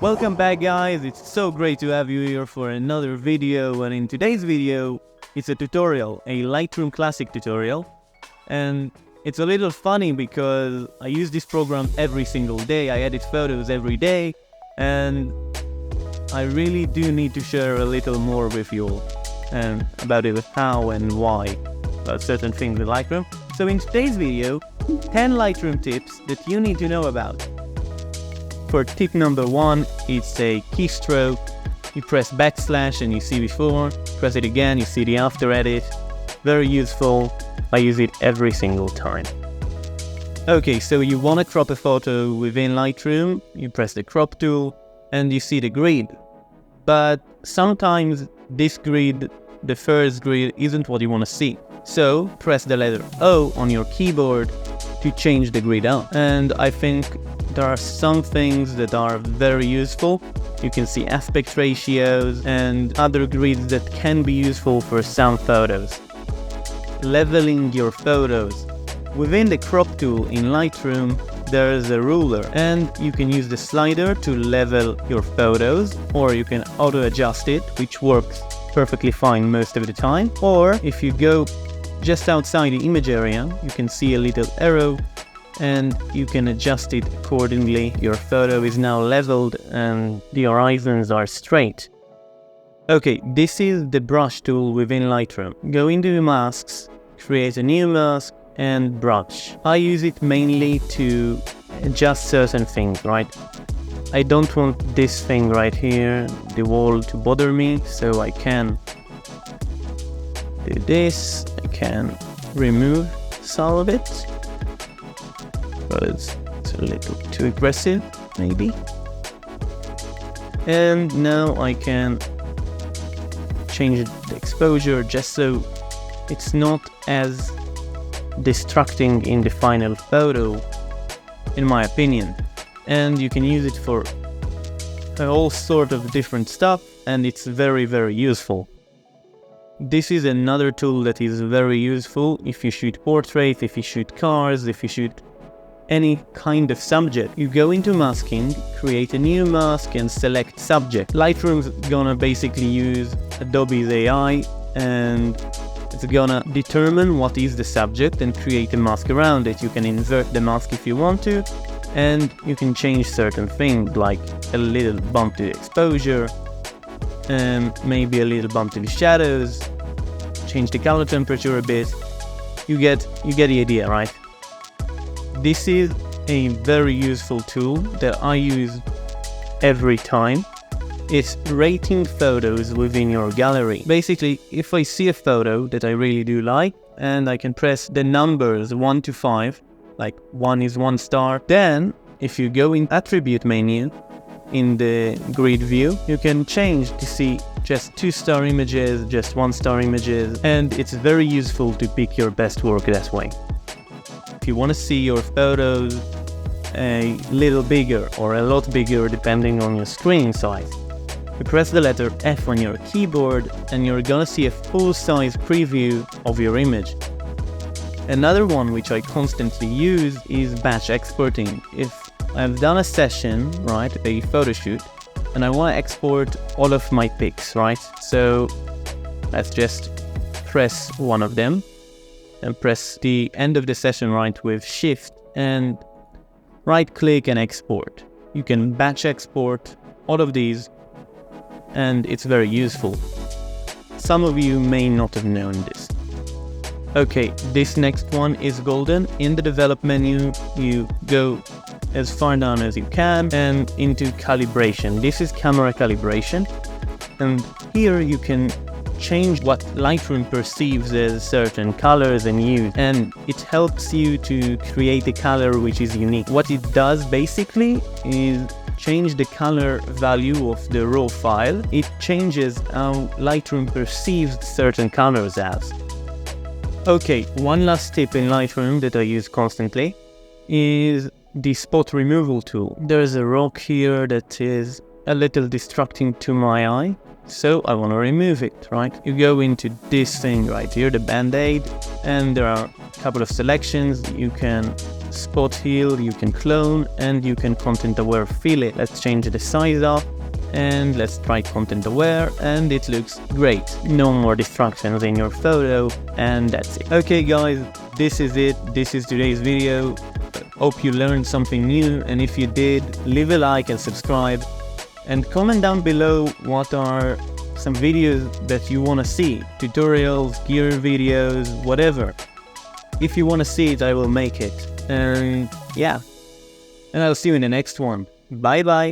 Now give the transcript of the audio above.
Welcome back, guys. It's so great to have you here for another video, and in today's video it's a tutorial, a Lightroom Classic tutorial. And it's a little funny because I use this program every single day. I edit photos every day, and I really do need to share a little more with you all and about it, how and why about certain things with Lightroom. So in today's video, 10 Lightroom tips that you need to know about. For tip number 1, it's a keystroke. You press backslash and you see before, press it again, you see the after edit. Very useful. I use it every single time. Okay, so you want to crop a photo within Lightroom, you press the crop tool and you see the grid. But sometimes this grid, the first grid, isn't what you want to see. So press the letter O on your keyboard to change the grid out. And I think there are some things that are very useful. You can see aspect ratios and other grids that can be useful for some photos. Leveling your photos. Within the crop tool in Lightroom, there is a ruler, and you can use the slider to level your photos, or you can auto adjust it, which works perfectly fine most of the time. Or if you go just outside the image area, you can see a little arrow and you can adjust it accordingly. Your photo is now leveled and the horizons are straight. Okay, this is the brush tool within Lightroom. Go into masks, create a new mask and brush. I use it mainly to adjust certain things, right? I don't want this thing right here, the wall, to bother me, so I can do this. I can remove some of it, but it's a little too aggressive, maybe. And now I can change the exposure just so it's not as distracting in the final photo, in my opinion. And you can use it for all sort of different stuff, and it's very, very useful. This is another tool that is very useful if you shoot portraits, if you shoot cars, if you shoot any kind of subject. You go into masking, create a new mask and select subject. Lightroom's gonna basically use Adobe's AI, and it's gonna determine what is the subject and create a mask around it. You can invert the mask if you want to, and you can change certain things like a little bump to the exposure, and maybe a little bump to the shadows, change the color temperature a bit. You get the idea, right? This is a very useful tool that I use every time. It's rating photos within your gallery. Basically, if I see a photo that I really do like, and I can press the numbers 1 to 5, like 1 is 1 star, then if you go in attribute menu in the grid view, you can change to see just 2-star images, just 1-star images, and it's very useful to pick your best work that way. If you want to see your photos a little bigger or a lot bigger depending on your screen size, you press the letter F on your keyboard and you're gonna see a full-size preview of your image. Another one which I constantly use is batch exporting. If I've done a session, right, a photo shoot, and I want to export all of my pics, right? So let's just press one of them and press the end of the session, right, with Shift and right click and export. You can batch export all of these, and it's very useful. Some of you may not have known this. Okay, this next one is golden. In the develop menu, you go as far down as you can and into calibration. This is camera calibration, and here you can change what Lightroom perceives as certain colors and hues, and it helps you to create a color which is unique. What it does basically is change the color value of the raw file. It changes how Lightroom perceives certain colors as. Okay, one last tip in Lightroom that I use constantly is the spot removal tool. There's a rock here that is a little distracting to my eye, so I want to remove it, right? You go into this thing right here, the band-aid, and there are a couple of selections. You can spot heal, you can clone, and you can content aware fill it. Let's change the size up, and let's try content aware, and it looks great. No more distractions in your photo, and that's it. Okay guys, this is it. This is today's video. Hope you learned something new, and if you did, leave a like and subscribe, and comment down below what are some videos that you want to see, tutorials, gear videos, whatever. If you want to see it, I will make it. And yeah, and I'll see you in the next one. Bye bye.